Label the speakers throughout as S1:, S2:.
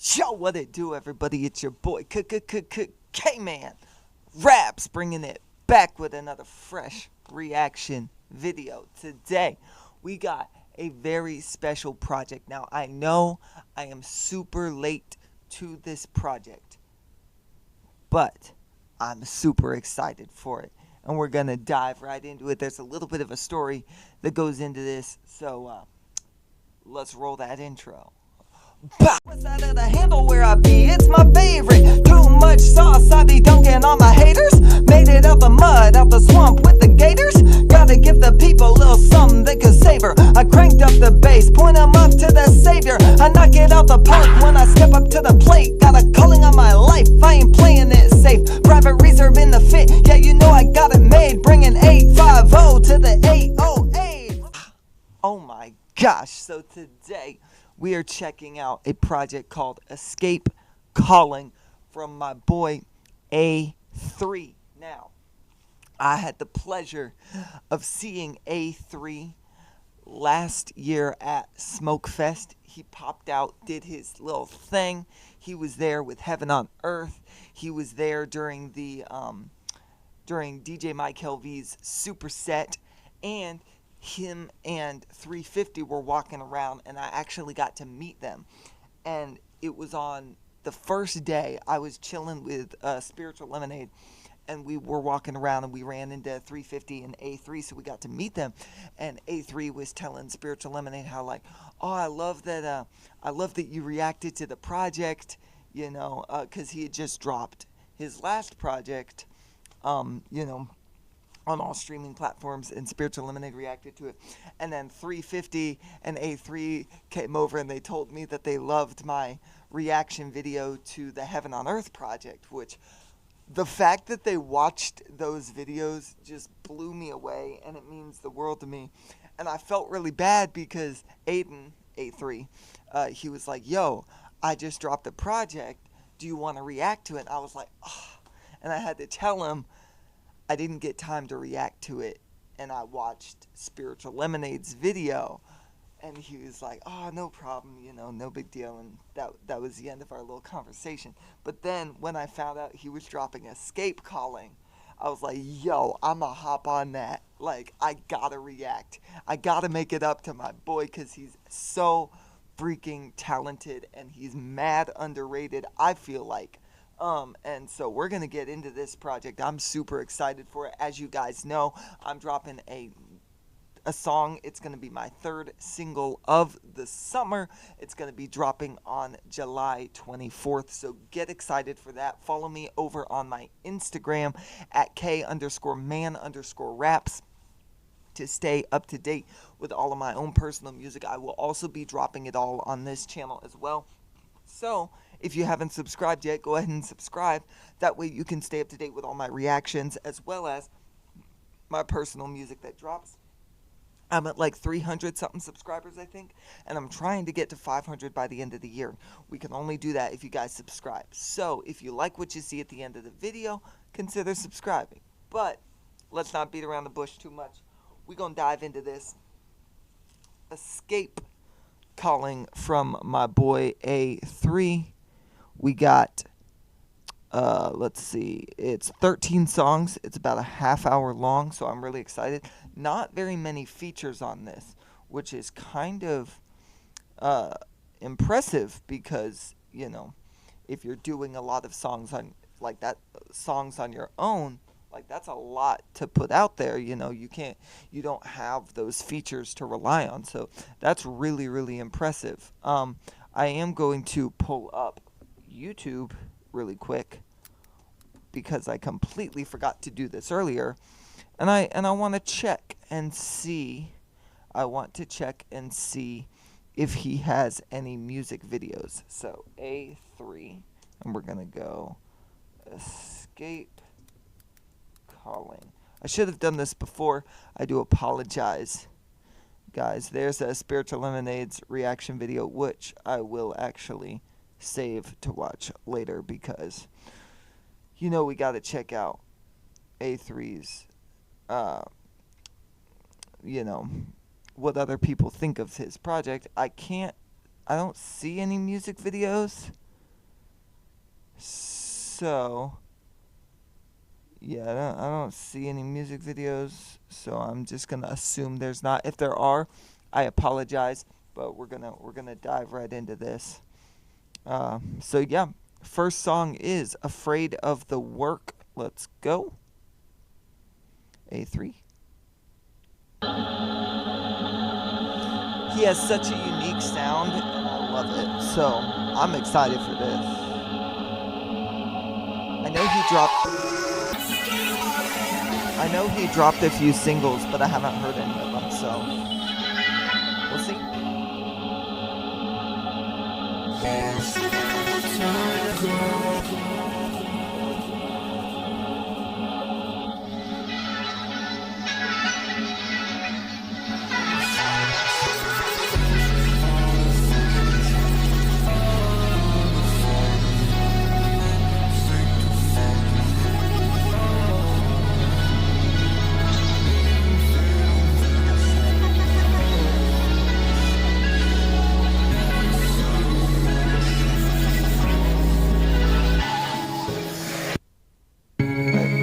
S1: Yo, what it do, everybody? It's your boy, K-Man. Raps bringing it back with another fresh reaction video. Today, we got a very special project. Now, I know I am super late to this project, but I'm super excited for it. And we're going to dive right into it. There's a little bit of a story that goes into this, so let's roll that intro. What's out of the handle where I be? It's my favorite. Too much sauce, I be dunking on my haters. Made it out the mud, out the swamp with the gators. Gotta give the people a little something they can savor. I cranked up the bass, point them up to the savior. I knock it out the park when I step up to the plate. Got a calling on my life, I ain't playing it safe. Private reserve in the fit, yeah you know I got it made. Bringing 850 to the 808. Oh my gosh, so today we are checking out a project called Escape Calling from my boy A3. Now, I had the pleasure of seeing A3 last year at Smokefest. He popped out, did his little thing. He was there with Heaven on Earth. He was there during during DJ Mike LV's super set, and him and 350 were walking around, and I actually got to meet them. And it was on the first day. I was chilling with Spiritual Lemonade, and we were walking around, and we ran into 350 and A3, so we got to meet them. And A3 was telling Spiritual Lemonade how, like, oh, I love that you reacted to the project, you know, because he had just dropped his last project, you know, on all streaming platforms, and Spiritual Lemonade reacted to it. And then 350 and A3 came over, and they told me that they loved my reaction video to the Heaven on Earth project, which the fact that they watched those videos just blew me away, and it means the world to me. And I felt really bad because Aiden, A3, he was like, yo, I just dropped a project. Do you want to react to it? And I was like, oh. And I had to tell him I didn't get time to react to it, and I watched Spiritual Lemonade's video, and he was like, oh, no problem, you know, no big deal, and that was the end of our little conversation. But then, when I found out he was dropping Escape Calling, I was like, yo, I'ma hop on that. Like, I gotta react. I gotta make it up to my boy, because he's so freaking talented, and he's mad underrated, I feel like. And so we're going to get into this project. I'm super excited for it. As you guys know, I'm dropping a song. It's going to be my third single of the summer. It's going to be dropping on July 24th. So get excited for that. Follow me over on my Instagram at K_man_raps to stay up to date with all of my own personal music. I will also be dropping it all on this channel as well. So, if you haven't subscribed yet, go ahead and subscribe. That way you can stay up to date with all my reactions as well as my personal music that drops. I'm at like 300-something subscribers, I think, and I'm trying to get to 500 by the end of the year. We can only do that if you guys subscribe. So, if you like what you see at the end of the video, consider subscribing. But, let's not beat around the bush too much. We're going to dive into this Escape Calling from my boy A3. We got, let's see, it's 13 songs. It's about a half hour long, so I'm really excited. Not very many features on this, which is kind of impressive because, you know, if you're doing a lot of songs on, like that, songs on your own, like, that's a lot to put out there, you know. You don't have those features to rely on, so that's really, really impressive. I am going to pull up YouTube really quick because I completely forgot to do this earlier, and I want to check and see. I want to check and see if he has any music videos. So A3, and we're gonna go Escape Calling. I should have done this before. I do apologize, guys. There's a Spiritual Lemonade's reaction video, which I will actually save to watch later because, you know, we got to check out A3's, you know, what other people think of his project. I don't see any music videos. So, yeah, I don't see any music videos, so I'm just gonna assume there's not. If there are, I apologize, but we're gonna dive right into this. So yeah, first song is "Afraid of the Work." Let's go. A3. He has such a unique sound, and I love it. So I'm excited for this. I know he dropped a few singles, but I haven't heard any of them, so we'll see.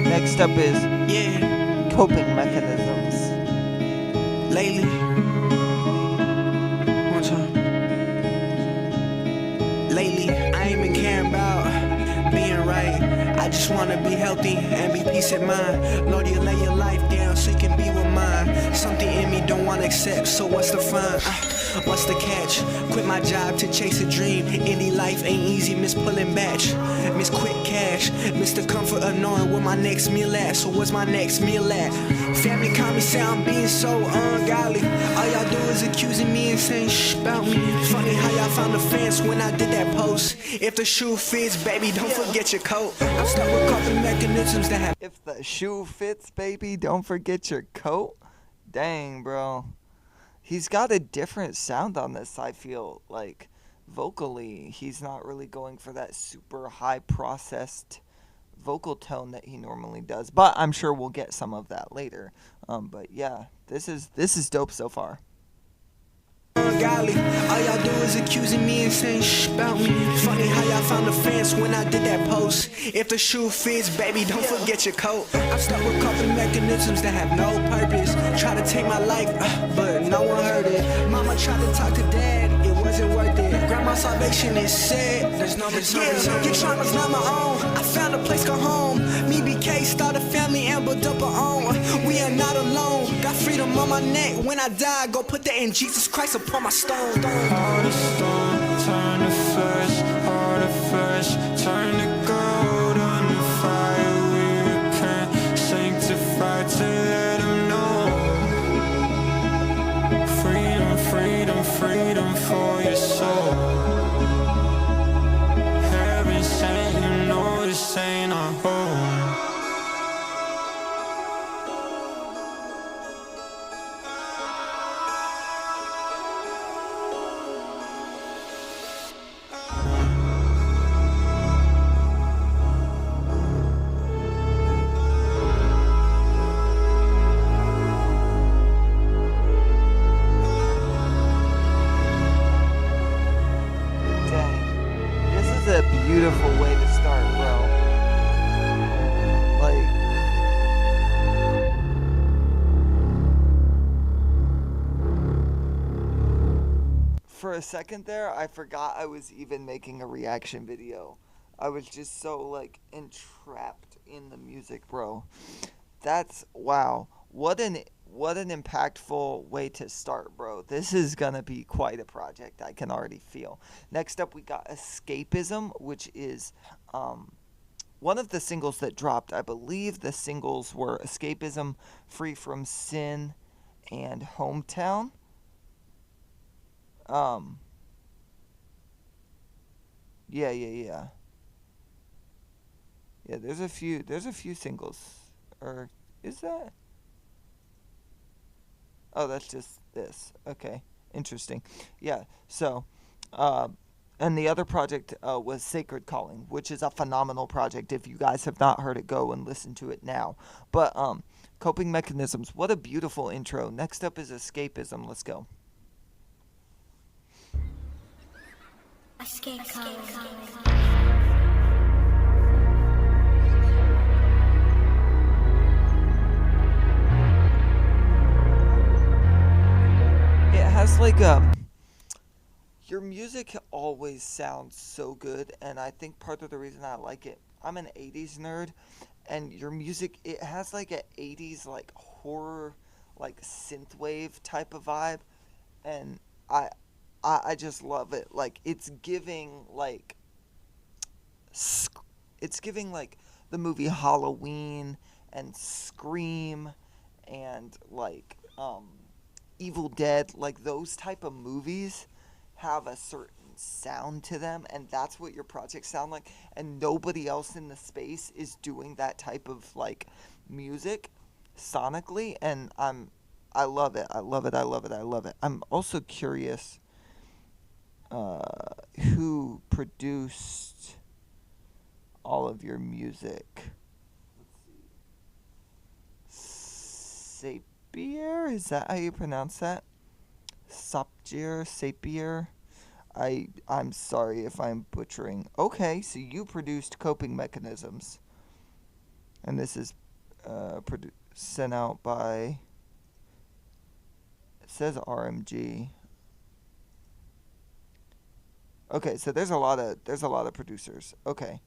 S1: Next up is coping mechanisms.
S2: Lately, one time. Lately, I ain't been caring about being right. I just wanna be healthy and be peace of mind. Lord, you lay your life down so you can be with mine. Something in me don't wanna accept, so what's the fine? What's the catch? Quit my job to chase a dream. Indie life ain't easy, miss pulling batch. Miss quick cash, miss the comfort of knowing where my next meal at. So what's my next meal at? Family call me, say I'm being so ungodly. All y'all do is accusing me and saying shh about me. Funny how y'all found the fence when I did that post. If the shoe fits, baby, don't forget your coat. I'm stuck with coping mechanisms that have.
S1: If the shoe fits, baby, don't forget your coat. Dang, bro. He's got a different sound on this, I feel like. Vocally, he's not really going for that super high processed vocal tone that he normally does, but I'm sure we'll get some of that later. But yeah, this is dope so far.
S2: Golly, all y'all do is accusing me and saying shh about me. Funny how y'all found the fence when I did that post. If the shoe fits, baby, don't forget your coat. I'm stuck with coping mechanisms that have no purpose. Try to take my life, but no one heard it. Mama tried to talk to dad, it wasn't worth it. Grandma's salvation is sad, there's no return. Your trauma's not my own, I found a place called home. Me, BK, start a family and build up our own. We are not alone, got freedom on my neck. When I die, go put that in Jesus Christ upon my stone.
S3: Heart of stone, turn to flesh, heart of flesh, turn to gold under fire. We repent, sanctified to let him know. Freedom, freedom, freedom for your soul. Heaven sent, you know this ain't our home.
S1: Beautiful way to start, bro. Like, for a second there, I forgot I was even making a reaction video. I was just so, like, entrapped in the music, bro. That's, wow. What an impactful way to start, bro. This is gonna be quite a project, I can already feel. Next up, we got Escapism, which is one of the singles that dropped. I believe the singles were Escapism, Free from Sin, and Hometown. Yeah. Yeah, there's a few singles. Or is that? Oh, that's just this. Okay, interesting. Yeah, so, and the other project was Sacred Calling, which is a phenomenal project. If you guys have not heard it, go and listen to it now. But, Coping Mechanisms, what a beautiful intro. Next up is Escapism. Let's go.
S4: Escape calling.
S1: just like your music always sounds so good, and I think part of the reason I like it, I'm an 80s nerd, and your music, it has like a 80s like horror like synthwave type of vibe, and I just love it. Like it's giving like the movie Halloween and Scream and like Evil Dead, like those type of movies have a certain sound to them, and that's what your projects sound like, and nobody else in the space is doing that type of like music sonically, and I love it. I love it. I love it. I love it. I'm also curious who produced all of your music. Sapier? Is that how you pronounce that? Sapier? I'm sorry if I'm butchering. Okay, so you produced Coping Mechanisms. And this is sent out by, it says RMG. Okay, so there's a lot of producers. Okay.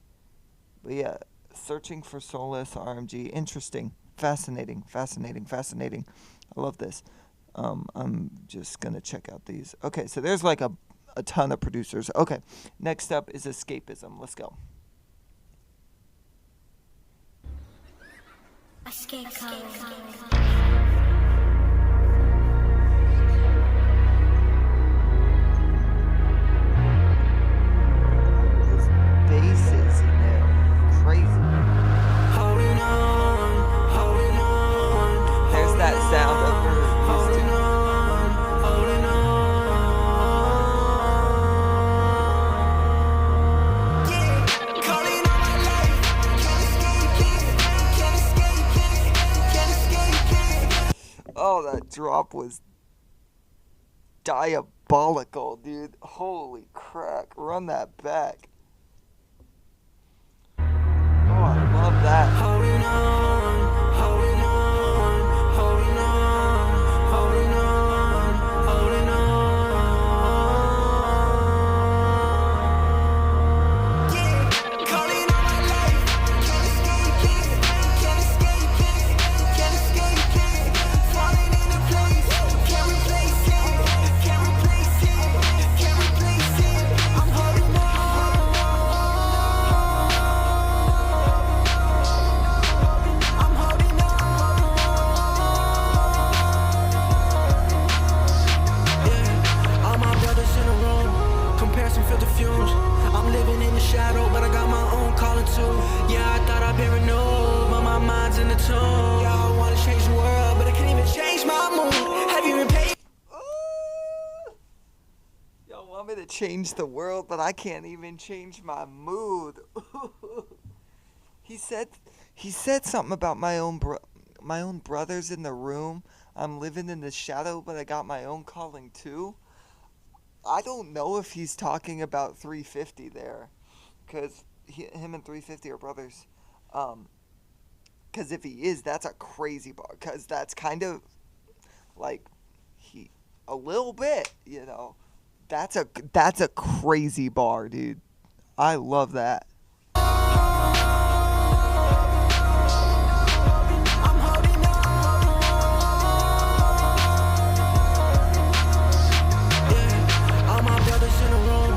S1: But yeah, Searching for Solace, RMG, interesting, fascinating. I love this. I'm just gonna check out these. Okay, so there's like a ton of producers. Okay, next up is Escapism. Let's go.
S4: Escape code.
S1: Basses in there, crazy.
S2: Holding on,
S1: There's that sound that we're used to.
S2: holding on. Yeah, calling on my life. Can't escape it.
S1: Oh, that drop was diabolical, dude. Holy crack. Run that back. Oh, I love that.
S2: Holding on, holding on, holding on, holding on, holding on. Yeah, calling on my life. Can't escape it. Can't escape it. Falling into place. Can't replace it. Can't replace it. Can't replace it. I'm holding on. I'm holding on. Yeah, all my brothers in the room. Comparison filled the fumes. I'm living in the shadow, but I got my own calling too. Yeah, I thought I paranoid, but my mind's in the tomb. Yeah, I wanna change the world, but I can't even change my mood. Have you been paid?
S1: Y'all want me to change the world, but I can't even change my mood. He said something about my own brothers in the room. I'm living in the shadow, but I got my own calling too. I don't know if he's talking about 350 there, because him and 350 are brothers. Because if he is, that's a crazy bar. Because that's kind of like a little bit, you know. That's a crazy bar, dude. I love that.
S2: I'm holding on. Yeah, all my brothers in the room.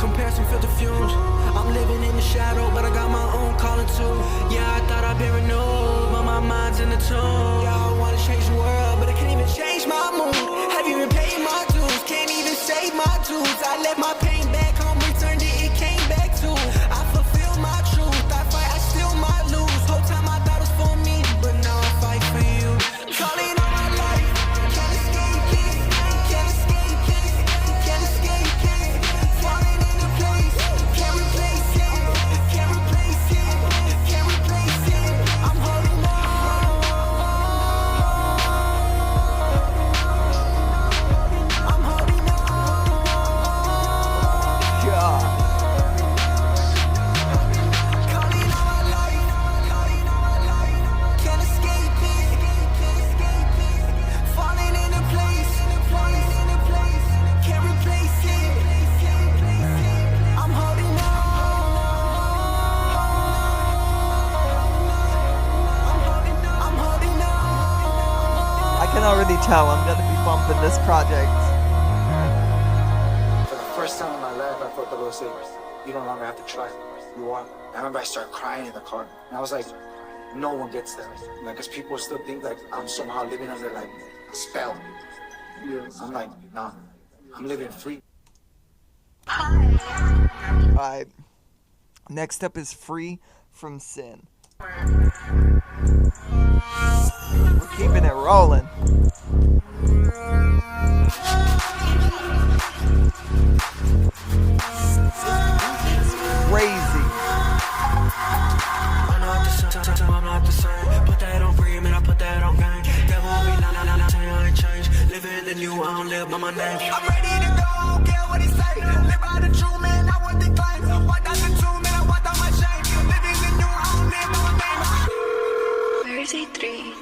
S2: Comparison filled the fumes. I'm living in the shadow, but I got my own calling too. Yeah, I thought I paranoid, but my mind's in the tomb. Yeah, I wanna change the world, but I can't even change my mood. Have you been paying my dues? Can't even save my dues. I left my pain back home, returned it, it came back too. I fulfill my truth. I fight, I still might lose. Whole time I thought it was for me, but now I fight for you. Calling on my life. Can't escape it. Can't escape it. Can't escape it. Falling into place. Can't replace it. Can't replace it. Can't replace it. I'm holding on. I'm holding on.
S1: tell I'm gonna be bumping this project.
S5: For the first time in my life, I felt the Lord say, you no longer have to try. You are. I remember I started crying in the car. And I was like, no one gets that. Like, because people still think like I'm somehow living under like a spell. I'm like, nah, I'm living free.
S1: Alright. Next up is Free from Sin. We're keeping it rolling. Crazy.
S2: I'm not the same. Put that on free, man, I put that on gang. Devil be nah, say I ain't changed. Living the new, I don't live by my name. I'm ready to go, I don't care what he say. Live by the truth, man, I want the claim. Walk down the truth, man, I walk down my shame. Living the new, I don't live by my name.
S4: Where is A3?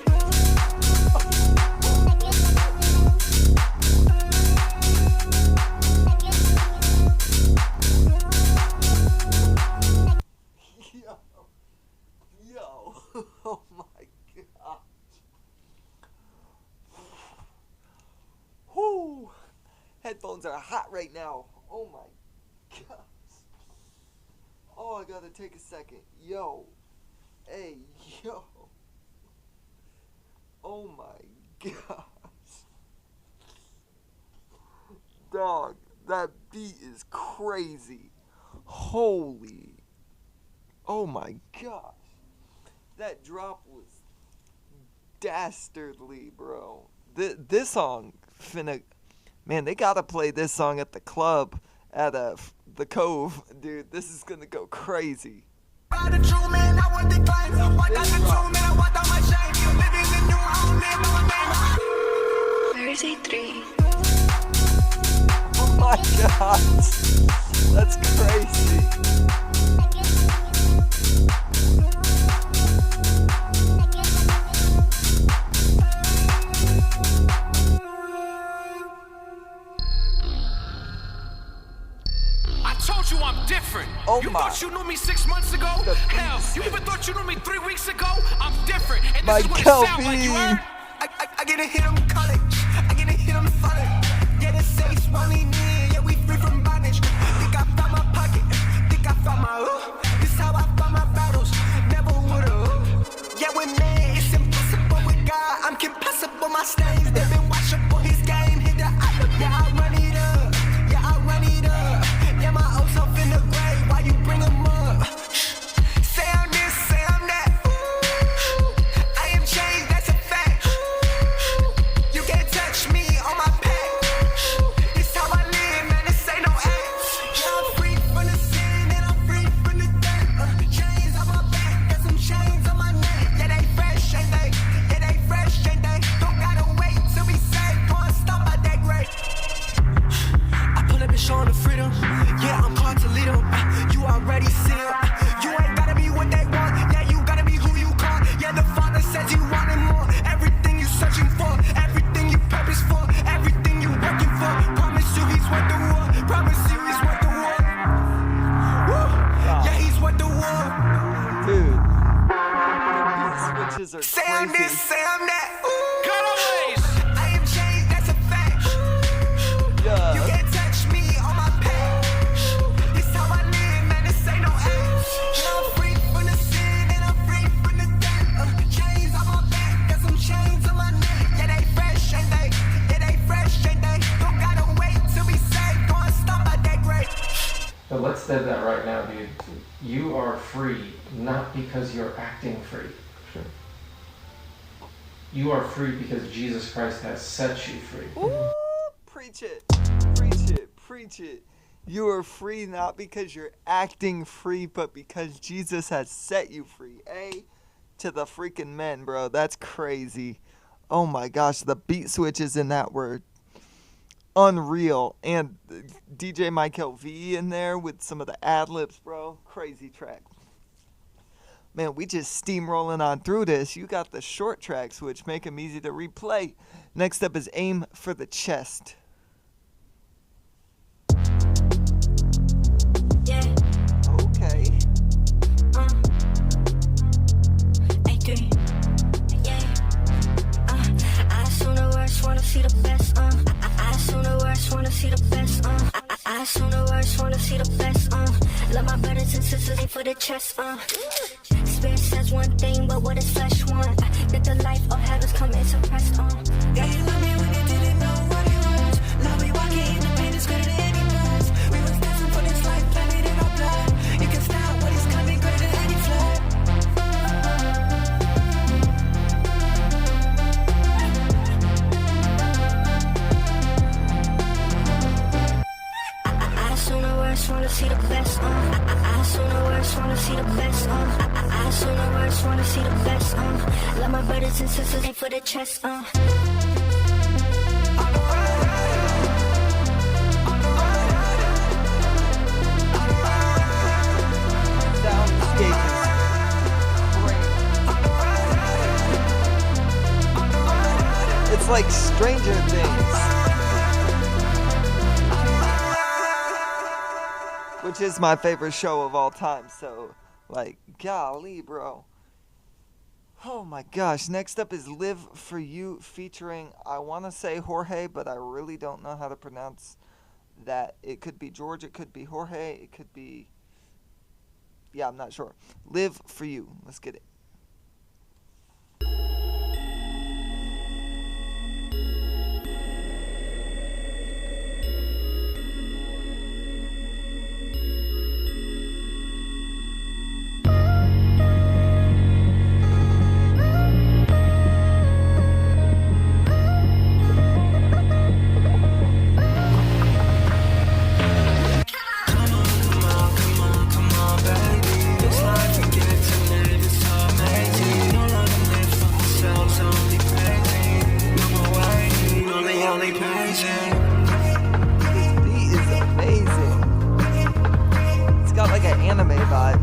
S1: Oh my gosh. Whoo. Headphones are hot right now. Oh my gosh. Oh, I gotta take a second. Yo. Hey, yo. Oh my gosh. Dog, that beat is crazy. Holy. Oh my gosh. That drop was dastardly, bro. This song finna... Man, they gotta play this song at the club at the Cove. Dude, this is gonna go crazy.
S4: Where is A3?
S1: Oh my gosh. That's crazy.
S6: You I'm different.
S1: Oh
S6: you
S1: my.
S6: thought you knew me 6 months ago? Hell, you even thought you knew me 3 weeks ago? I'm different. And this is what it sounds like, you heard?
S2: I get to hit them college. I get to hit them solid. Yeah, they say it's running in. Yeah, we free from bondage. Think I found my pocket. Think I found my This how I found my battles. Never would've. Yeah, with man, it's impossible with God. I'm impossible, my stains. They've been watching for his game. Hit the eye. Yeah, I run it up. Yeah, I run it up. Yeah, my oats up in the grave. Why you bring them up? Say I'm this, say I'm that. I am changed, that's a fact. You can't touch me on my pack. This how I live, man, this ain't no act. Yeah, I'm free from the sin and I'm free from the dirt. Chains on my back, got some chains on my neck. Yeah, they fresh, ain't they? Yeah, they fresh, ain't they? Don't gotta wait till we saved. Go and stop by that grave. I pull up and show them the freedom. Yeah, I'm called to lead them. You already see them. You ain't gotta be what they want. Yeah, you gotta be who you call. Yeah, the Father says you wanted more. Everything you searching for, everything you purpose for, everything you working for. Promise you he's worth the war. Promise you he's worth the war. Woo. Yeah, he's worth the war.
S1: Dude. These switches are
S2: Say I'm this,
S1: crazy.
S2: say I'm that.
S6: Cutaways.
S2: I am changed, that's a fact. You
S1: Yeah.
S2: can't touch me on my path. This how I live, man, this ain't no act. Yeah, I'm free from the sin and I'm free from the dirt. Chains on my back, got some chains on my neck. Yeah, they fresh, ain't they? Yeah, they fresh, ain't they? Don't gotta wait till we saved. Go and stop by that grave.
S7: But let's say that right now, dude. You are free, not because you're acting free. You are free because Jesus Christ has set you free.
S1: Ooh, preach it. Preach it. Preach it. You are free not because you're acting free, but because Jesus has set you free. A to the freaking men, bro. That's crazy. Oh my gosh, the beat switches in that were unreal. And DJ Michael V in there with some of the ad-libs, bro. Crazy track. Man, we just steamrolling on through this. You got the short tracks, which make them easy to replay. Next up is Aim for the Chest.
S4: Yeah.
S1: Okay.
S4: A3. Yeah. I assume the worst, wanna
S8: my brothers and sisters for the chest, Spirit says one thing, but what does flesh want? That the life of heaven's come and suppressed,
S2: Yeah, you love me when you didn't know what it was. Love me walking in the pain is greater than any buzz. We was destined for this life, planted in our blood. You can stop what is coming greater than any flood.
S8: I assume the worst, wanna see the best, I assume the worst, wanna see the best, I assume the worst, wanna see the best, Love my brothers and sisters ain't for the chest,
S1: Soundscapes. It's like Stranger Things. Which is my favorite show of all time, so, like, golly, bro. Oh my gosh, next up is Live For You featuring, I want to say Jorge, but I really don't know how to pronounce that. It could be George, it could be Jorge, it could be, yeah, I'm not sure. Live For You, let's get it. Anime vibe.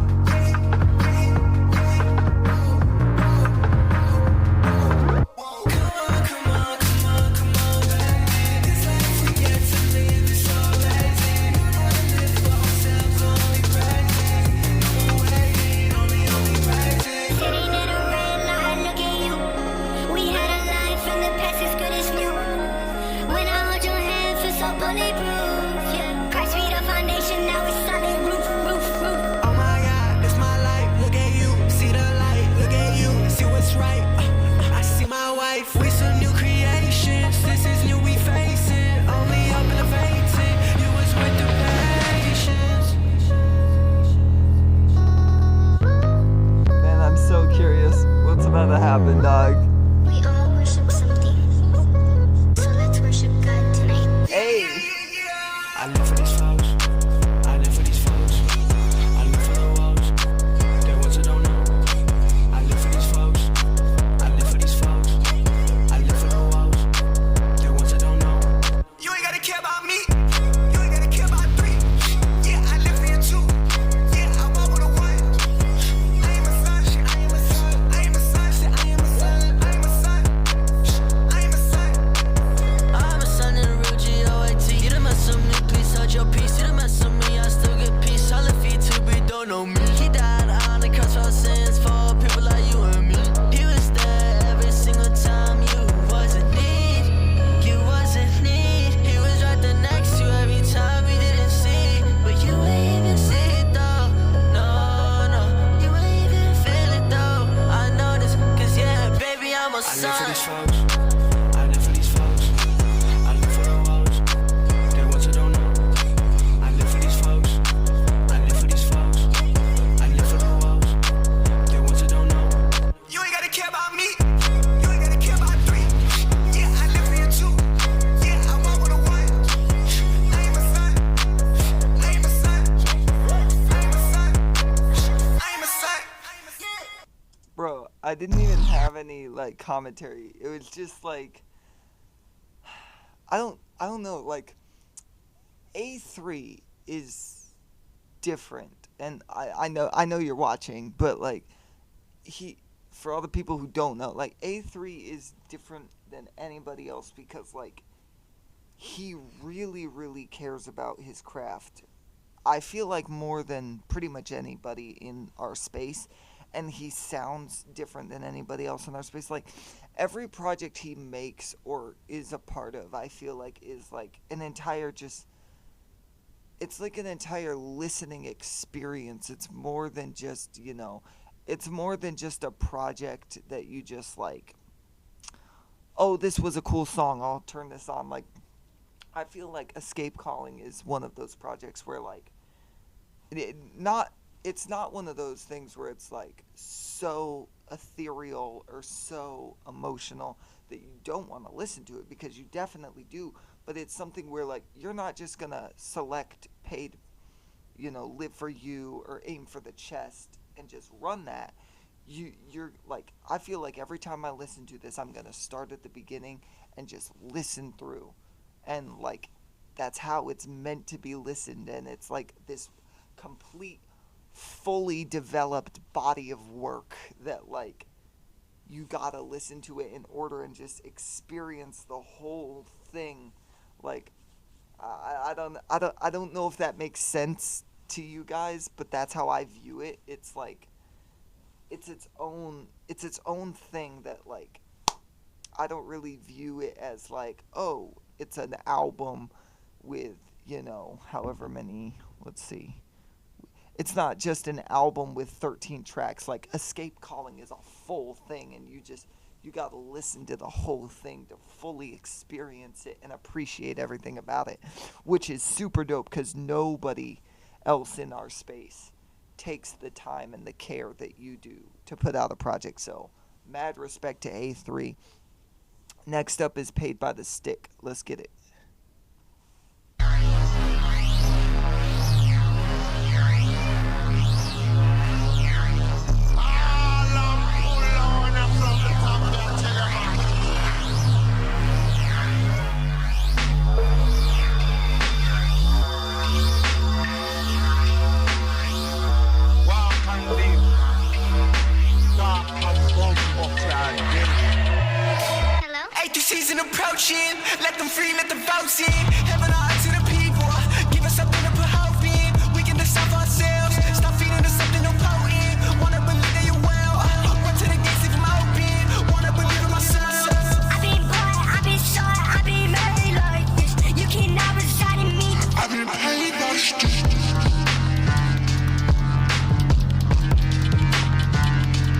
S1: Happen, dog.
S8: We all worship something, so let's worship God tonight.
S1: Hey!
S2: I live for these flows. I live for these flows. I live for the woes. There ones that don't know. I live for these flows. I live for these flows. I live for the woes. There ones that don't know. You ain't gotta care about me. You ain't gotta care about three. Yeah, I live for you too. Yeah, I walk with a one. I am a son. I am a son. I am a son. I am a son. I am a son. I am a son.
S9: I'm a son in the real G-O-A-T. You done mess with me, please hold your peace. You done mess with me, I still get peace. I live for you too, but you don't know me. He died on the cross for our sins, for people like you and me. He was there every single time you wasn't need. You wasn't need. He was right there next to you every time you didn't see. But you ain't even see it though. No, no, you ain't even feel it though. I know this, cause yeah, baby, I'm a
S2: I live for
S9: son.
S2: these flows. I live for these flows. I live for the woes. There ones that don't know. I live for these flows. I live for these flows. I live for the woes. There ones that don't know. You ain't gotta care about me. You ain't gotta care about three. Yeah, I live for you too. Yeah, I walk with a one. I am a son. I am a son. I am a son. I am a son.
S1: Bro, I didn't even have any like commentary. It was just like I don't know, like A3 is different, and I know you're watching, but like for all the people who don't know, like A3 is different than anybody else because like he really, really cares about his craft. I feel like more than pretty much anybody in our space, and he sounds different than anybody else in our space. Like every project he makes or is a part of, I feel like is like an entire just it's like an entire listening experience. It's more than just, it's more than just a project that you just like, oh, this was a cool song, I'll turn this on. Like, I feel like Escape Calling is one of those projects where, like, it's not one of those things where it's like so ethereal or so emotional that you don't want to listen to it, because you definitely do. But it's something where, like, you're not just gonna select paid, Live for You or Aim for the Chest and just run that. You're like, I feel like every time I listen to this, I'm gonna start at the beginning and just listen through, and like, that's how it's meant to be listened. And it's like this complete, fully developed body of work that, like, you gotta listen to it in order and just experience the whole thing. Like, I don't know if that makes sense to you guys, but that's how I view it. It's like, it's its own thing that, like, I don't really view it as like, oh, it's an album with, however many, let's see. It's not just an album with 13 tracks. Like, Escape Calling is a full thing, and you gotta listen to the whole thing to fully experience it and appreciate everything about it, which is super dope, because nobody else in our space takes the time and the care that you do to put out a project. So, mad respect to A3. Next up is Paid by the Stick. Let's get it.
S2: Season approaching, let them free, let the votes in. Heaven on earth to the people, give us something to put hope in. We can decide for ourselves, stop feeding us something no potent. Wanna believe that you're well, run to the gates, leave them open. Wanna believe in myself.
S8: I've been born, I've been short, I've been made like this. You cannot reside in me.
S2: I've been paid by the street.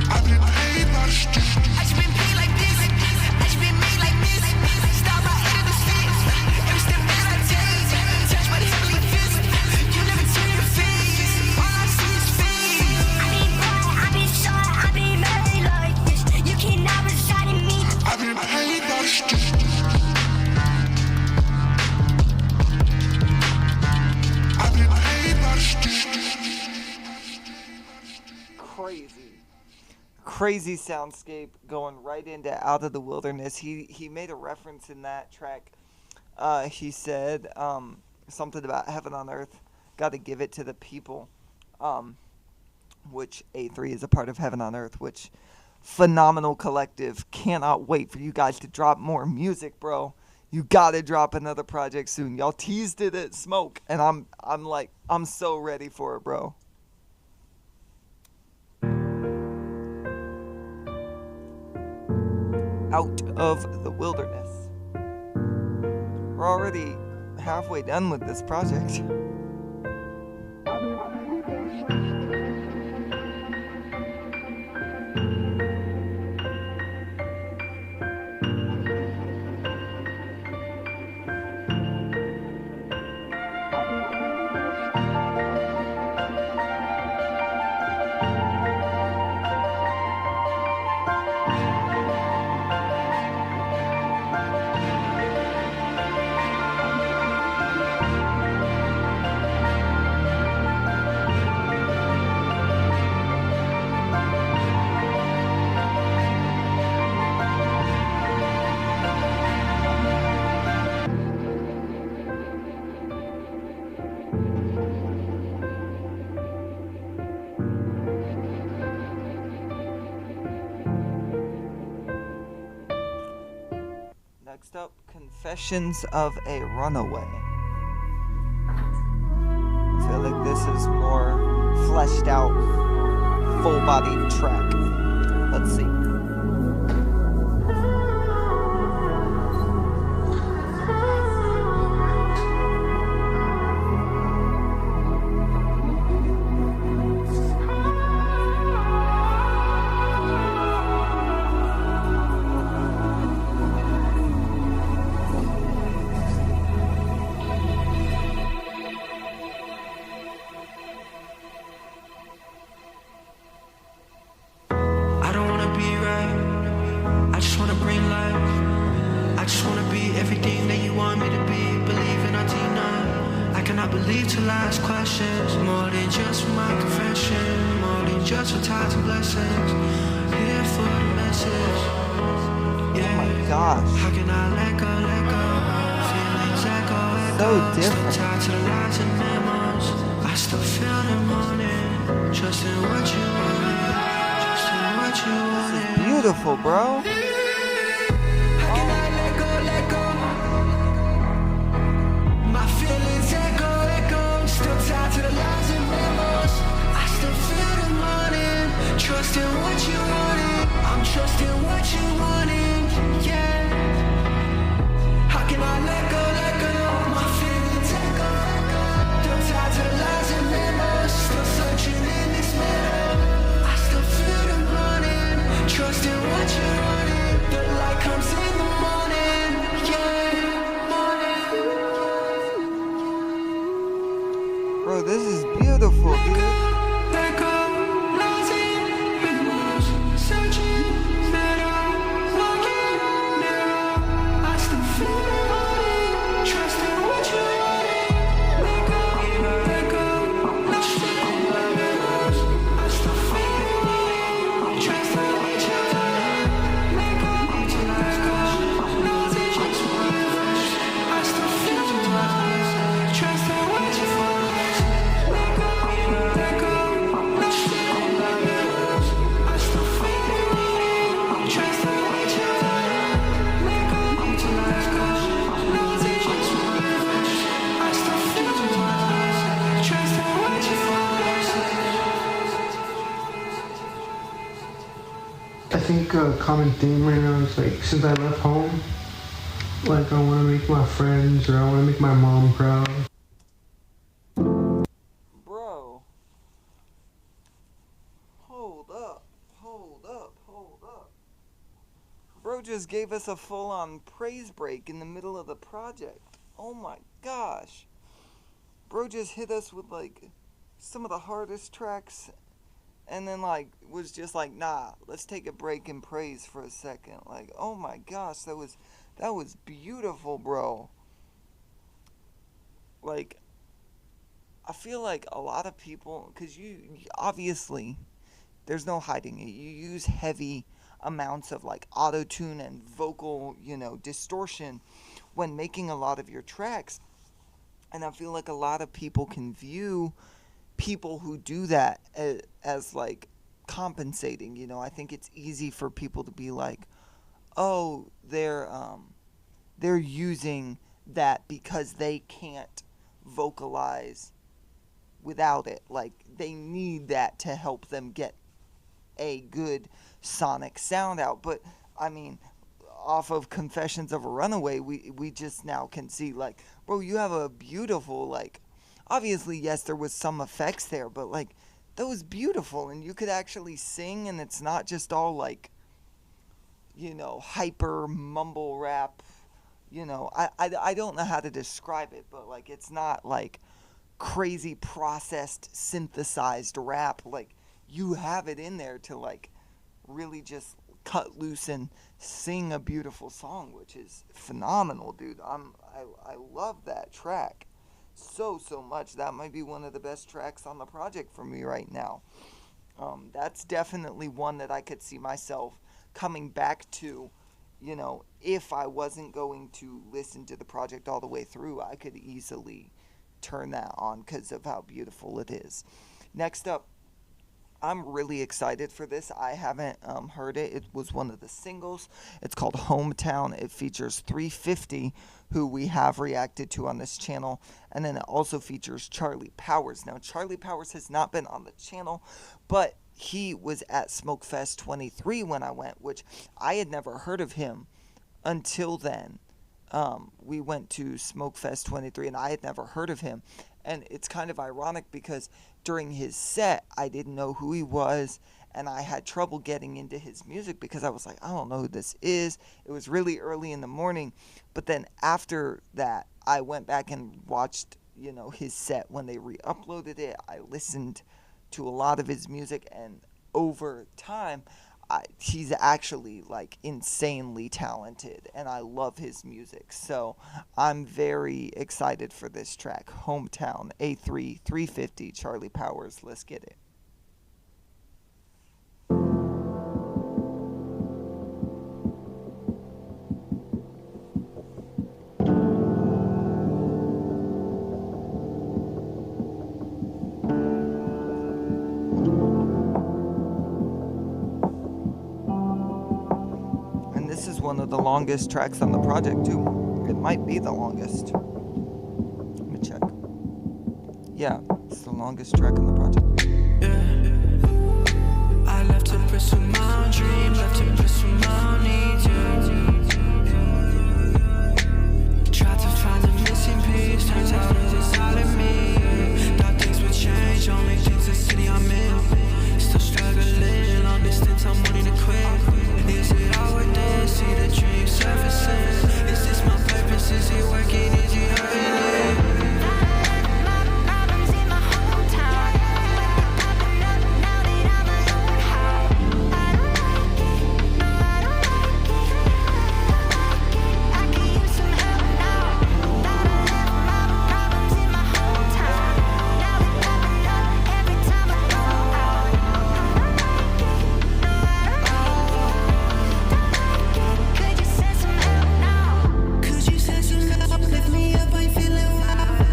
S2: I've been paid by the street. I just been paid like this. I just been made like this. Stop my head in the sticks. Every step that I take, touch my heavenly fist. You never turn the face. All I see is face.
S8: I've been born, I've been short, I've been made like this. You cannot reside in me.
S2: I've been paid by the street. I've been paid by the street.
S1: Crazy soundscape going right into Out of the Wilderness. He made a reference in that track. He said something about heaven on earth, gotta give it to the people, which A3 is a part of Heaven on Earth, which phenomenal collective. Cannot wait for you guys to drop more music, bro. You gotta drop another project soon. Y'all teased it at Smoke, and I'm so ready for it, bro. Out of the Wilderness. We're already halfway done with this project. Next up, Confessions of a Runaway. I feel like this is more fleshed out, full-bodied track. Let's see.
S2: leave till I ask questions. More than just for my confession, more than just for tithes and blessings. Here for the message. Yeah.
S1: Oh my gosh.
S2: How can I let go, let go? Feelings echo, echo.
S1: So different.
S2: Still tied to the lies and memos. I still feel the morning. Trust in what you wanted. Trust in what you wanted.
S1: Beautiful, bro.
S2: How can I let go, let go? My feelings echo, echo. Still tied to the lies and memos. I still feel the morning. Trust in what you wanted. I'm trusting what you wanted. Yeah. How can I let go, let go? My feelings echo, echo. Still tied to the lies and memos. Still searching in this mirror. I still feel the morning. Trust in what you wanted. The light comes in the morning. Yeah.
S1: Bro, this is beautiful, dude.
S2: Let go, losing, remorse, searching, better, walking, narrow. I still feel the morning, trust in what you wanted. Let go, losing, remorse. I still feel the morning, trust in what you wanted. Let go, losing, remorse. I still feel the morning, trust in what you wanted.
S10: I think a common theme right now is like since I left home, like I want to make my friends or I want to make my mom proud.
S1: Bro. Hold up. Hold up. Hold up. Bro just gave us a full-on praise break in the middle of the project. Oh my gosh. Bro just hit us with like some of the hardest tracks and then like was just like, nah, let's take a break and praise for a second. Like, oh my gosh, that was beautiful, bro. Like, I feel like a lot of people, because you obviously, there's no hiding it, you use heavy amounts of like auto-tune and vocal, distortion when making a lot of your tracks. And I feel like a lot of people can view people who do that as like compensating. I think it's easy for people to be like, oh, they're using that because they can't vocalize without it. Like, they need that to help them get a good sonic sound out. But I mean, off of Confessions of a Runaway, we just now can see, like, bro, you have a beautiful, like, obviously, yes, there was some effects there, but like, that was beautiful, and you could actually sing, and it's not just all like, hyper mumble rap. I don't know how to describe it, but like, it's not like crazy processed synthesized rap. Like, you have it in there to like really just cut loose and sing a beautiful song, which is phenomenal, dude. I love that track so much. That might be one of the best tracks on the project for me right now. That's definitely one that I could see myself coming back to. If I wasn't going to listen to the project all the way through, I could easily turn that on because of how beautiful it is. Next up, I'm really excited for this. I haven't heard it. It was one of the singles. It's called Hometown. It features 350, who we have reacted to on this channel. And then it also features Charlie Powers. Now, Charlie Powers has not been on the channel, but he was at Smokefest 23 when I went, which I had never heard of him until then. We went to Smokefest 23, and I had never heard of him. And it's kind of ironic because during his set, I didn't know who he was, and I had trouble getting into his music because I was like, I don't know who this is. It was really early in the morning. But then after that, I went back and watched, his set when they re-uploaded it. I listened to a lot of his music, and over time, he's actually like insanely talented, and I love his music. So I'm very excited for this track, Hometown, A3 350, Charlie Powers. Let's get it. This is one of the longest tracks on the project too. It might be the longest. Let me check. Yeah, it's the longest track on the project.
S2: Yeah. I left to pursue my dream, left to pursue my needs. Tried to find the missing piece, turns out it was inside of me. Thought things would change, only things the city I'm in. Still struggling, long distance, I'm wanting to quit. Is it all worth it? See the dream surfacing. Is this my purpose? Is it working? Is it hurting it? Problems in my hometown. Popping up now that I'm alone. How? I don't like it. No, I don't like it. I could use some help now. Problems in my hometown. Now they're popping up every time I go out. I don't like it. No, I don't like it. Could you send some help now? Could you send some help? Lift me up, I'm feeling wild.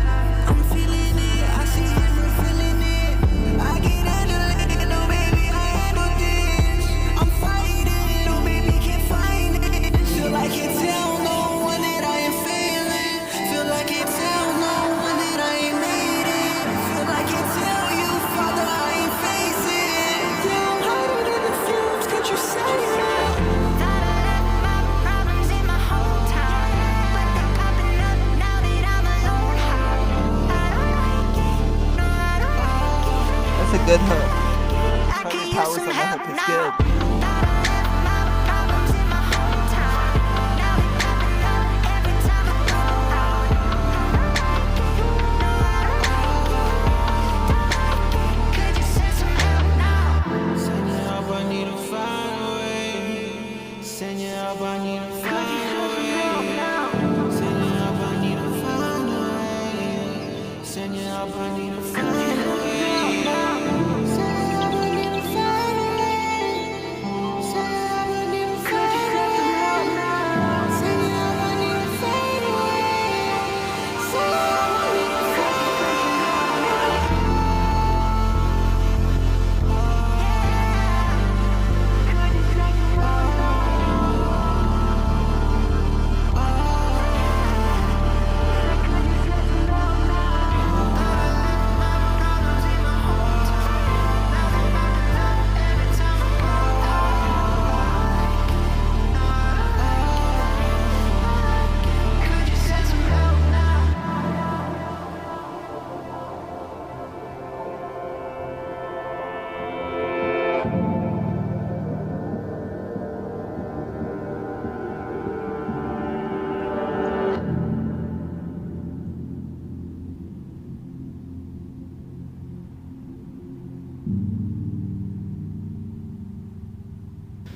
S2: I'm feeling it, I see it, we're feeling it. I can handle it, no baby, I handle this. I'm fighting, no baby, can't find it. Feel like you tell no one that I am failing. Feel like you tell no one that I ain't made it. Feel like you tell you, Father, I ain't facing. Yeah, I'm harder than the fumes, could you say it? Problems in my hometown, but they're popping up now that I'm alone. How? I don't like it. No, I don't like it.
S1: That's a good hook.
S2: I could
S1: Charlie
S2: use
S1: Powers
S2: some
S1: on the
S2: help
S1: hook is
S2: now.
S1: good.
S2: Problems in my hometown, now they're popping up every time I go out. No, I don't like it. Could you send some help now? Send your help, I need to find a way. Send your help, I need to find a way. Send your help, I need to find a way. Send your help, I need to find a way. Send your help, I need to find a way. Send your help, I need to find a way.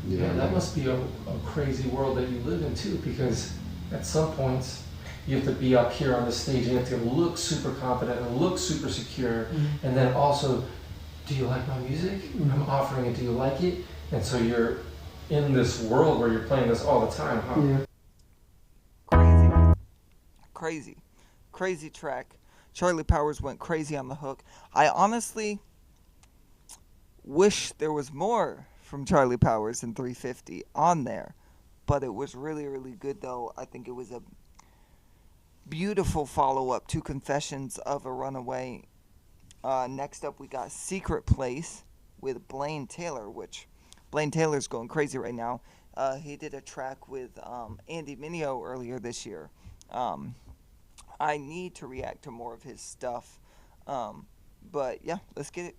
S7: Yeah, that must be a crazy world that you live in too, because at some points you have to be up here on the stage and you have to look super confident and look super secure, and then also, do you like my music? I'm offering it, do you like it? And so you're in this world where you're playing this all the time, huh?
S1: Yeah. Crazy track. Charlie Powers went crazy on the hook. I honestly wish there was more from Charlie Powers in 350 on there, but it was really, really good though. I think it was a beautiful follow-up to Confessions of a Runaway. Next up we got Secret Place with Blaine Taylor, which Blaine Taylor's going crazy right now. He did a track with Andy Mineo earlier this year. I need to react to more of his stuff, but yeah, let's get it.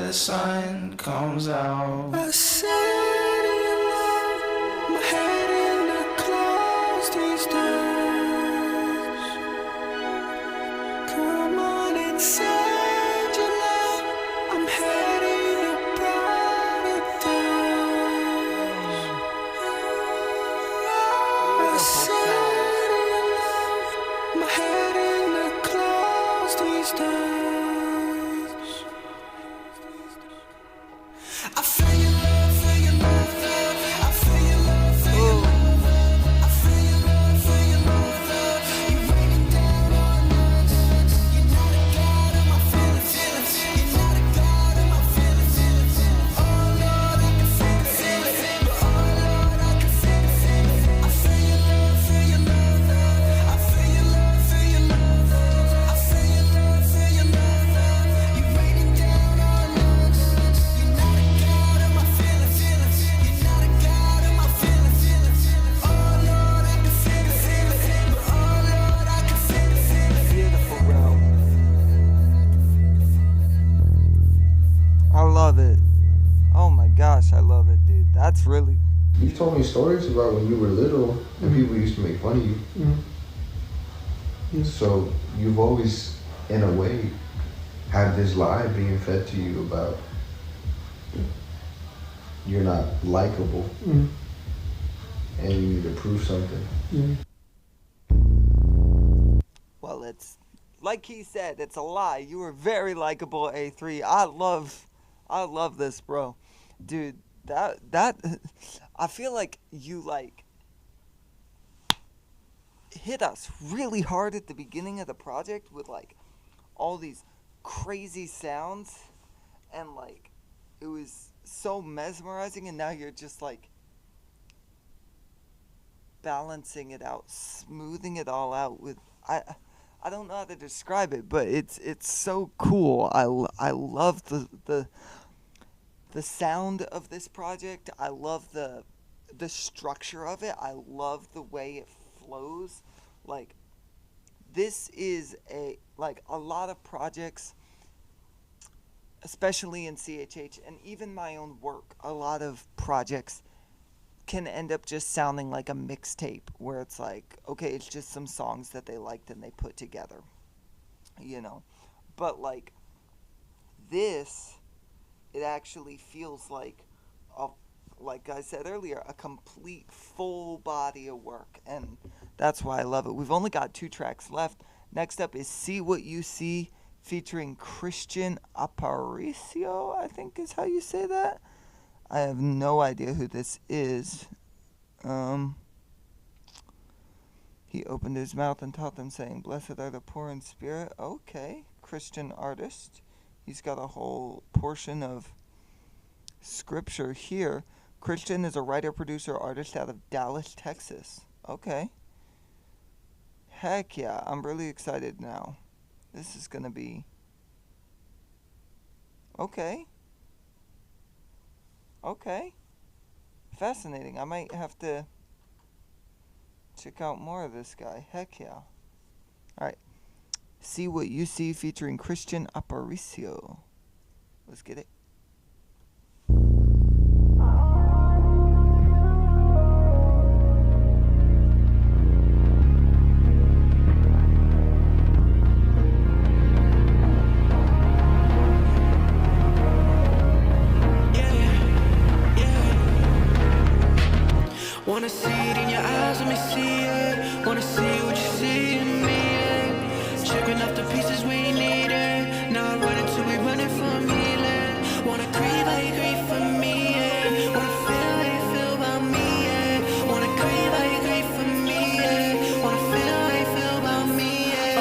S3: the sun comes out.
S2: I said you love my head in the clouds these days. Come on and send your love. I'm heading to brighter days. I said you love my head in the clouds these days. I feel your love, feel your love, love. I feel your love, feel your love, love. I feel your love, feel your love, love. You're raining down on us. You're not a god of my feelings, feelings. You're not a god of my feelings, feelings. Oh Lord, I can feel it, feel it. Oh Lord, I can feel it, feel it. I feel your love, love. I feel your love, love. I feel your love, love. You're raining down on us. You're not a god of my feelings, feelings. You're not a god of my feelings, feelings. Oh Lord, I can feel it, feel it. Oh Lord, I can feel it, feel it.
S1: Beautiful, bro. I love it. Oh my gosh, I love it, dude. That's really...
S11: You told me stories about when you were little and people used to make fun of you. So you've always, in a way, had this lie being fed to you about you're not likable and you need to prove something.
S1: Well, it's like he said, it's a lie. You were very likable, A3. I love this, bro. Dude, that I feel like you like hit us really hard at the beginning of the project with like all these crazy sounds, and like it was so mesmerizing, and now you're just like balancing it out, smoothing it all out with I don't know how to describe it, but it's so cool. I love the sound of this project. I love the structure of it. I love the way it flows. Like, this is a lot of projects, especially in CHH and even my own work, a lot of projects can end up just sounding like a mixtape where it's like, okay, it's just some songs that they liked and they put together, you know. But like this, it actually feels like I said earlier, a complete full body of work, and that's why I love it. We've only got 2 tracks left. Next up is See What You See featuring Christian Aparicio, I think is how you say that. I have no idea who this is. He opened his mouth and taught them, saying, "Blessed are the poor in spirit." Okay, Christian artist. He's got a whole portion of scripture here. Christian is a writer, producer, artist out of Dallas, Texas. Okay. Heck yeah, I'm really excited now. This is gonna be... Okay. Okay. Fascinating. I might have to check out more of this guy. Heck yeah. Alright. See What You See featuring Christian Aparicio. Let's get it.
S2: Wanna see it in your eyes, let me see it. Wanna see what you see in me, yeah. Chipping off the pieces we needed. Not running till we running from healing. Wanna grieve how you grieve for me, yeah. Wanna feel how you feel about me, yeah. Wanna grieve how you grieve for me, yeah. Wanna feel how you feel about me, yeah.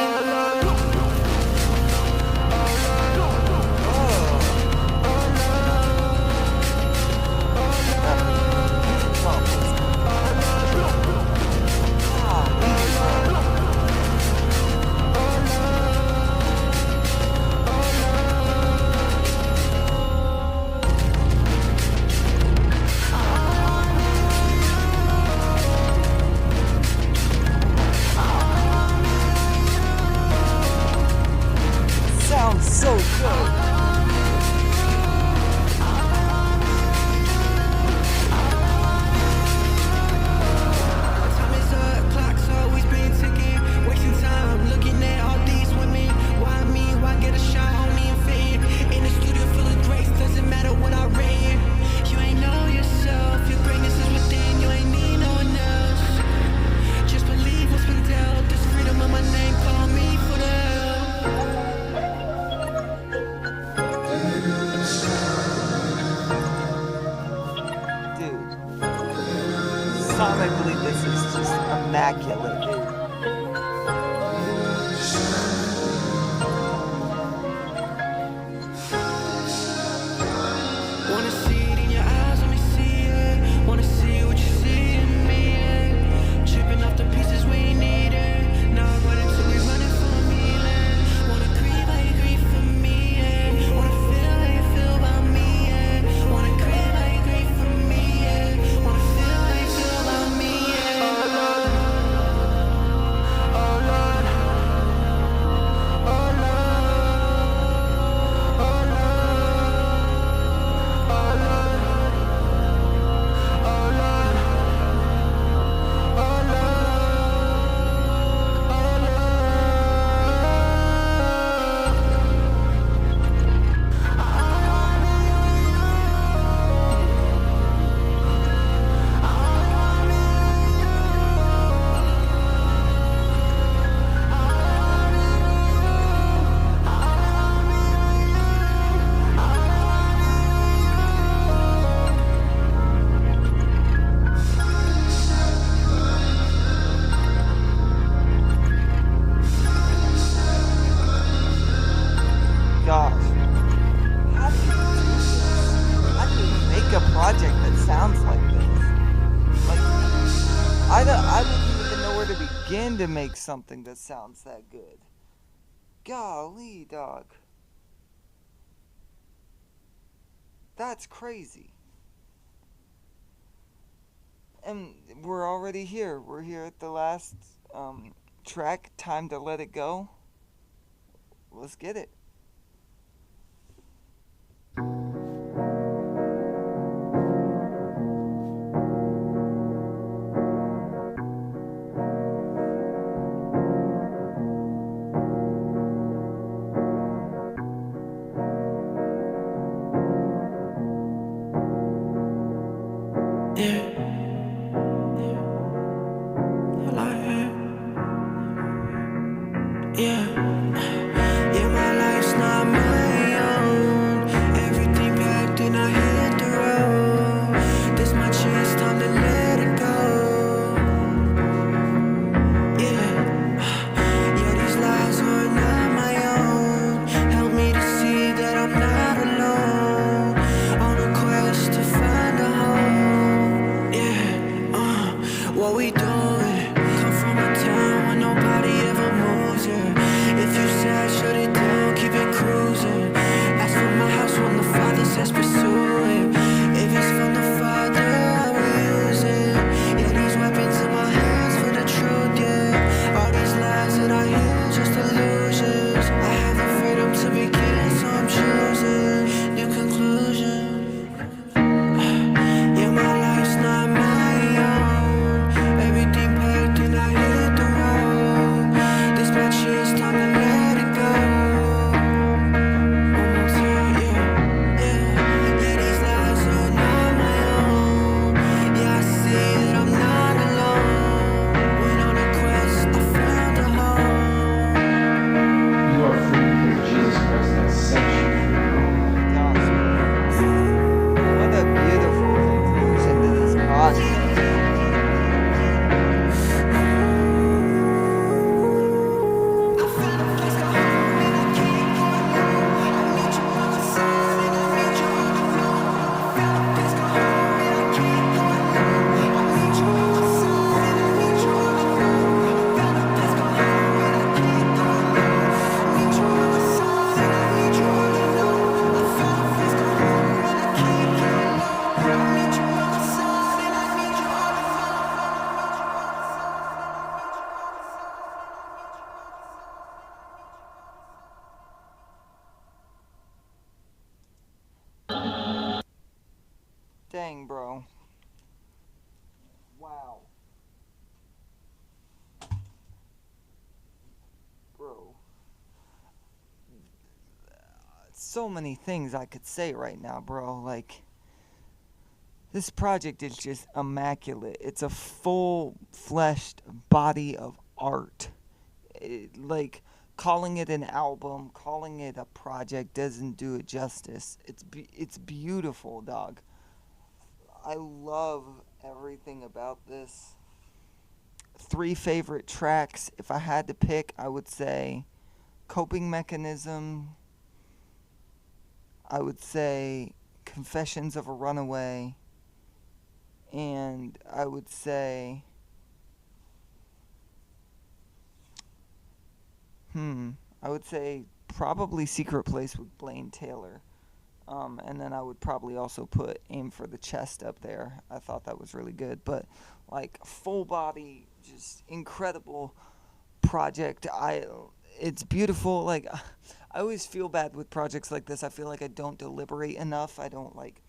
S1: song, I believe this is just immaculate.
S2: Wanna see it in your eyes, let me see it. Wanna see what you see in me, yeah. Tripping off the pieces we needed. Now I'm running till we running for me, yeah. Wanna grieve how you grieve for me, yeah. Wanna feel how you feel about me, yeah. Wanna grieve how you grieve for me, yeah. Wanna feel how you feel about me, yeah. Oh Lord, oh Lord, oh Lord, oh Lord.
S1: Gosh, how do you do this? How do you make a project that sounds like this? Like, I wouldn't even know where to begin to make something that sounds that good. Golly, dog. That's crazy. And we're already here. We're here at the last track, Time to Let It Go. Let's get it.
S2: Yeah, yeah, my life's not my own. Everything packed and I hit the road. This my chance, time to let it go. Yeah, yeah, these lies are not my own. Help me to see that I'm not alone. On a quest to find a home. Yeah, what we doing? Come from a town where nobody ever moves, yeah. If you sad, shut it down, keep it cruising. Ask for my house when the father says pursue it. If it's from the father, I will use it. Yeah, these weapons in my hands for the truth, yeah. All these lies that I hear, just illusions. I have the freedom to begin, so I'm choosing new conclusion. Yeah, my life's not my own. Everything packed and I hit the road. This my chance, time to let it go. One more time, yeah, yeah. Yeah, these lies are not my own. Yeah, I see that I'm not alone. Went on a quest, I found a home.
S7: You are free because Jesus Christ has set you free.
S1: Gosh, what a beautiful conclusion to this podcast. Dang, bro. Wow. Bro. So many things I could say right now, bro. Like, this project is just immaculate. It's a full-fleshed body of art. Like, calling it an album, calling it a project doesn't do it justice. It's beautiful, dog. I love everything about this. 3 favorite tracks, if I had to pick, I would say Coping Mechanism, I would say Confessions of a Runaway, and I would say probably Secret Place with Blaine Taylor. And then I would probably also put Aim for the Chest up there. I thought that was really good. But, like, full body, just incredible project. It's beautiful. Like, I always feel bad with projects like this. I feel like I don't deliberate enough. I don't, like,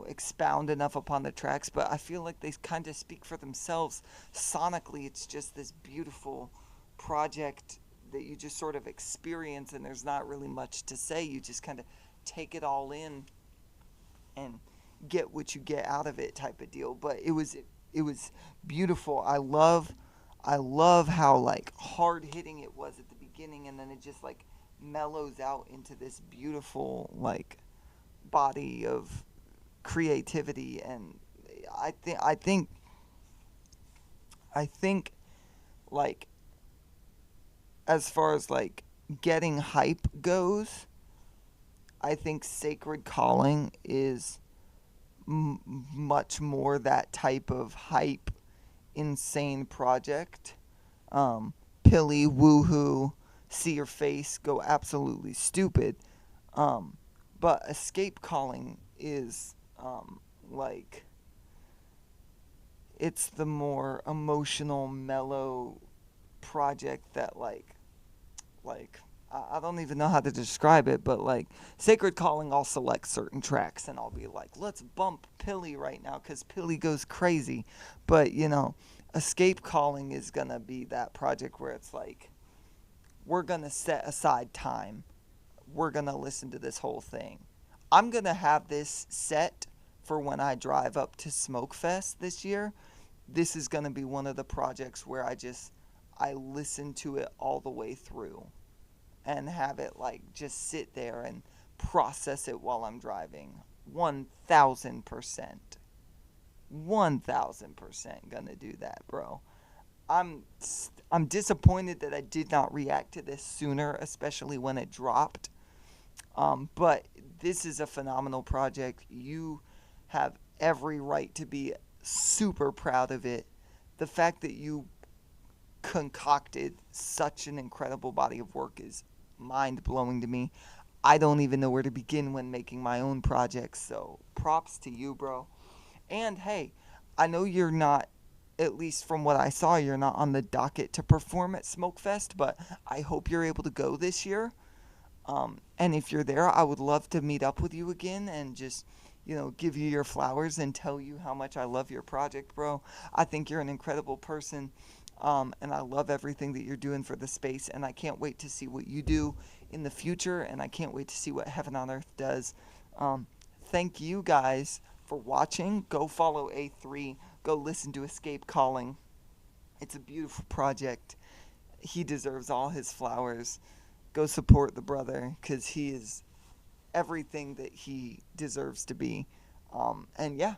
S1: expound enough upon the tracks. But I feel like they kind of speak for themselves. Sonically, it's just this beautiful project that you just sort of experience, and there's not really much to say. You just kind of take it all in and get what you get out of it, type of deal. But it was beautiful. I love how, like, hard hitting it was at the beginning, and then it just, like, mellows out into this beautiful, like, body of creativity. And I think like, as far as, like, getting hype goes, I think Sacred Calling is much more that type of hype, insane project. Pilly, Woohoo, See Your Face, go absolutely stupid. But Escape Calling is, like, it's the more emotional, mellow project that, like, I don't even know how to describe it, but, like, Sacred Calling, I'll select certain tracks and I'll be like, let's bump Pilly right now because Pilly goes crazy. But, Escape Calling is going to be that project where it's like, we're going to set aside time. We're going to listen to this whole thing. I'm going to have this set for when I drive up to Smokefest this year. This is going to be one of the projects where I listen to it all the way through and have it, like, just sit there and process it while I'm driving. 1,000%. 1,000% gonna do that, bro. I'm disappointed that I did not react to this sooner, especially when it dropped. But this is a phenomenal project. You have every right to be super proud of it. The fact that you concocted such an incredible body of work is mind-blowing to me. I don't even know where to begin when making my own projects, so props to you, bro. And hey, I know you're not, at least from what I saw, you're not on the docket to perform at Smokefest, but I hope you're able to go this year. And if you're there, I would love to meet up with you again and just, give you your flowers and tell you how much I love your project, bro. I think you're an incredible person. And I love everything that you're doing for the space, and I can't wait to see what you do in the future, and I can't wait to see what Heaven on Earth does. Thank you guys for watching. Go follow A3. Go listen to Escape Calling. It's a beautiful project. He deserves all his flowers. Go support the brother, because he is everything that he deserves to be. And yeah,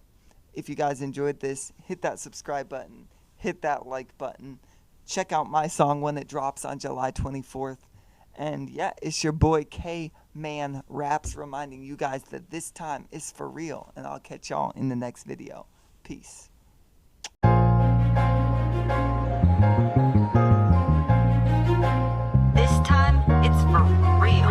S1: if you guys enjoyed this, hit that subscribe button. Hit that like button. Check out my song when it drops on July 24th. And yeah, it's your boy K-Man Raps reminding you guys that this time is for real. And I'll catch y'all in the next video. Peace.
S12: This time, it's for real.